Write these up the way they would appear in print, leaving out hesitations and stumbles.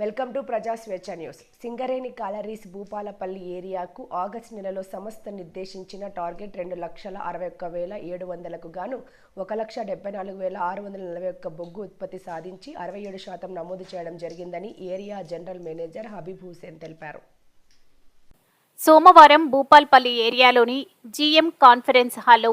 Welcome to Praja Swechha news. Singareni collieries Bhupalpally ఏరియాకు August నెలలో సంస్థ నిర్దేశించిన టార్గెట్ 2,61,700కు గాను 1,74,641 బొగ్గు ఉత్పత్తి సాధించి 67% నమోదు చేయడం జరిగిందని area general manager Habib Hussain తెలిపారు. సోమవారం భూపాల్పల్లి ఏరియాలోని జీఎం కాన్ఫరెన్స్ హాల్లో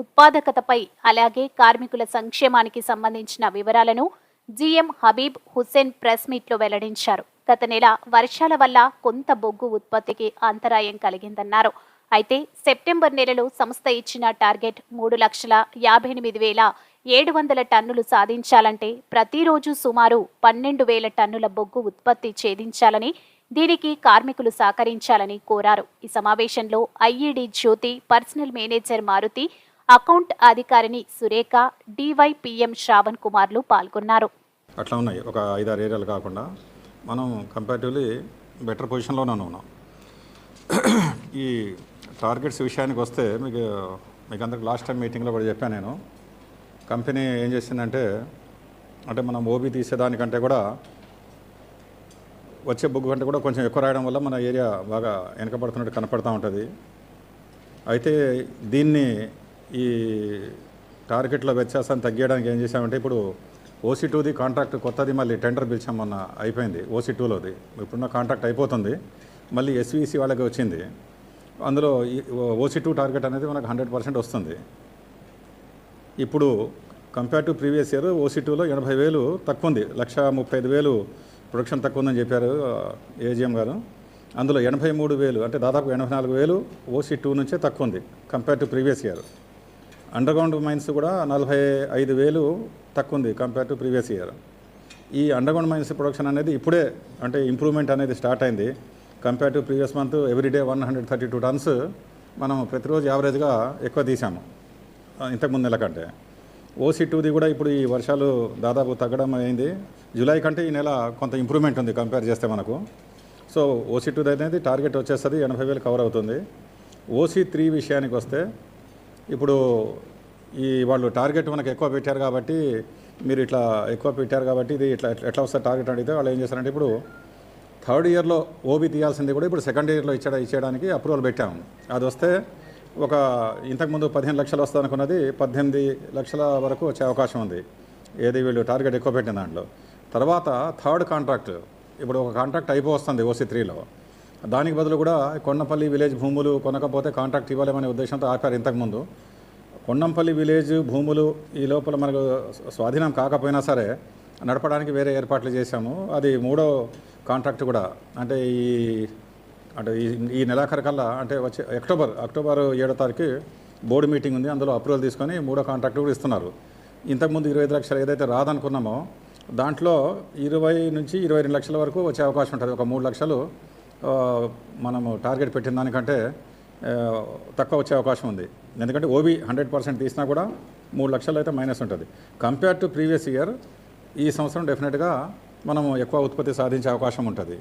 ఉత్పాదకతపై అలాగే కార్మికుల సంక్షేమానికి సంబంధించిన వివరాలను జీఎం హబీబ్ హుసేన్ ప్రెస్ మీట్లో వెల్లడించారు. గత నెల వర్షాల వల్ల కొంత బొగ్గు ఉత్పత్తికి అంతరాయం కలిగిందన్నారు. అయితే సెప్టెంబర్ నెలలో సంస్థ ఇచ్చిన టార్గెట్ 3,58,700 టన్నులు సాధించాలంటే ప్రతిరోజు సుమారు 12,000 టన్నుల బొగ్గు ఉత్పత్తి ఛేదించాలని, దీనికి కార్మికులు సహకరించాలని కోరారు. ఈ సమావేశంలో ఐఈడి జ్యోతి, పర్సనల్ మేనేజర్ మారుతి, అకౌంట్ అధికారిని సురేఖ, డివైపిఎం శ్రావణ్ కుమార్లు పాల్గొన్నారు. అట్లా ఉన్నాయి. ఒక 5-6 ఏరియాలు కాకుండా మనం కంపారిటివ్లీ బెటర్ పొజిషన్లోనే ఉన్నాం. ఈ టార్గెట్స్ విషయానికి వస్తే మీకు అందరికి లాస్ట్ టైం మీటింగ్లో కూడా చెప్పాను. నేను కంపెనీ ఏం చేసిందంటే మనం ఓబీ తీసేదానికంటే కూడా వచ్చే బొగ్గు కంటే కూడా కొంచెం ఎక్కువ రాయడం వల్ల మన ఏరియా బాగా వెనకబడుతున్నట్టు కనపడుతూ ఉంటుంది. అయితే దీన్ని ఈ టార్గెట్లో వ్యత్యాసాన్ని తగ్గించడానికి ఏం చేశామంటే ఇప్పుడు OC2ది కాంట్రాక్ట్ కొత్తది మళ్ళీ టెండర్ పిలిచాం, మొన్న అయిపోయింది. OC2లోది ఇప్పుడున్న కాంట్రాక్ట్ అయిపోతుంది, మళ్ళీ SVC వాళ్ళకి వచ్చింది. అందులో OC2 టార్గెట్ అనేది మనకు 100% వస్తుంది. ఇప్పుడు కంపేర్ టు ప్రీవియస్ ఇయర్ OC2లో 80,000 తక్కువ ఉంది, 1,35,000 ప్రొడక్షన్ తక్కువ ఉందని చెప్పారు ఏజీఎం గారు. అందులో 83,000 అంటే దాదాపు 84,000 OC2 నుంచే తక్కువ ఉంది compare to previous year. Underground mines కూడా 45,000 తక్కువ ఉంది కంపేర్ టు ప్రీవియస్ ఇయర్. ఈ అండర్గ్రౌండ్ మైన్స్ ప్రొడక్షన్ అనేది ఇప్పుడే అంటే ఇంప్రూవ్మెంట్ అనేది స్టార్ట్ అయింది. Compare to previous month everyday 132 tons మనం ప్రతిరోజు యావరేజ్గా ఎక్కువ తీసాము ఇంతకుముందు నెల కంటే. OC2ది కూడా ఇప్పుడు ఈ వర్షాలు దాదాపు తగ్గడం అయింది. జూలై కంటే ఈ నెల కొంత ఇంప్రూవ్మెంట్ ఉంది కంపేర్ చేస్తే మనకు. సో OC2 అనేది టార్గెట్ వచ్చేస్తుంది, 80,000 కవర్ అవుతుంది. OC3 విషయానికి వస్తే ఇప్పుడు ఈ వాళ్ళు టార్గెట్ మనకు ఎక్కువ పెట్టారు కాబట్టి, మీరు ఇట్లా ఎక్కువ పెట్టారు కాబట్టి ఇది ఎట్లా వస్తుంది టార్గెట్ అడిగితే వాళ్ళు ఏం చేస్తారంటే ఇప్పుడు థర్డ్ ఇయర్లో ఓబీ తీయాల్సింది కూడా ఇప్పుడు సెకండ్ ఇయర్లో ఇచ్చేయడానికి అప్రూవల్ పెట్టాము. అది వస్తే ఒక ఇంతకుముందు 15 లక్షలు వస్తుంది అనుకున్నది 18 లక్షల వరకు వచ్చే అవకాశం ఉంది, ఏది వీళ్ళు టార్గెట్ ఎక్కువ పెట్టిన దాంట్లో. తర్వాత థర్డ్ కాంట్రాక్ట్ ఇప్పుడు ఒక కాంట్రాక్ట్ అయిపోతుంది OC3లో, దానికి బదులు కూడా కొండంపల్లి విలేజ్ భూములు కొనకపోతే కాంట్రాక్ట్ ఇవ్వలేమనే ఉద్దేశంతో ఆపారు ఇంతకుముందు. కొండంపల్లి విలేజ్ భూములు ఈ లోపల మనకు స్వాధీనం కాకపోయినా సరే నడపడానికి వేరే ఏర్పాట్లు చేశాము. అది 3వ కాంట్రాక్ట్ కూడా అంటే ఈ నెలాఖరు కల్లా అంటే వచ్చే అక్టోబర్ 7వ తారీఖు బోర్డు మీటింగ్ ఉంది, అందులో అప్రూవల్ తీసుకొని 3వ కాంట్రాక్ట్ కూడా ఇస్తున్నారు. ఇంతకుముందు 25 లక్షలు ఏదైతే రాదనుకున్నామో దాంట్లో 20 నుంచి 22 లక్షల వరకు వచ్చే అవకాశం ఉంటుంది. ఒక 3 లక్షలు మనము టార్గెట్ పెట్టిన దానికంటే తక్కువ వచ్చే అవకాశం ఉంది. ఎందుకంటే ఓబీ 100% తీసినా కూడా 3 లక్షలు అయితే మైనస్ ఉంటుంది. కంపేర్ టు ప్రీవియస్ ఇయర్ ఈ సంవత్సరం డెఫినెట్గా మనము ఎక్కువ ఉత్పత్తి సాధించే అవకాశం ఉంటుంది.